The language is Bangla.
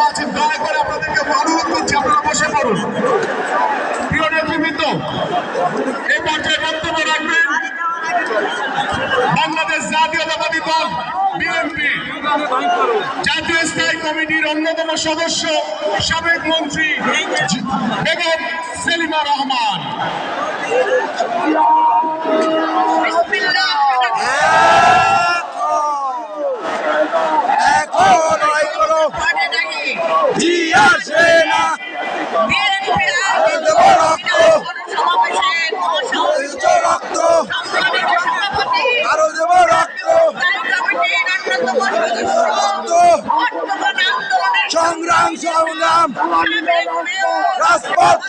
আছেন দয়া করে আপনাদেরকে অনুরোধ করছি আপনারা বসে পড়ুন। প্রিয় নেতৃবৃন্দ, এই পর্যায়ে বক্তব্য রাখবেন বাংলাদেশ জাতীয়তাবাদী দল বিএনপি জাতীয় স্থায়ী কমিটির অন্যতম সদস্য সাবেক মন্ত্রী বেগম সেলিমা রহমান। সংগ্রাম রাজপথ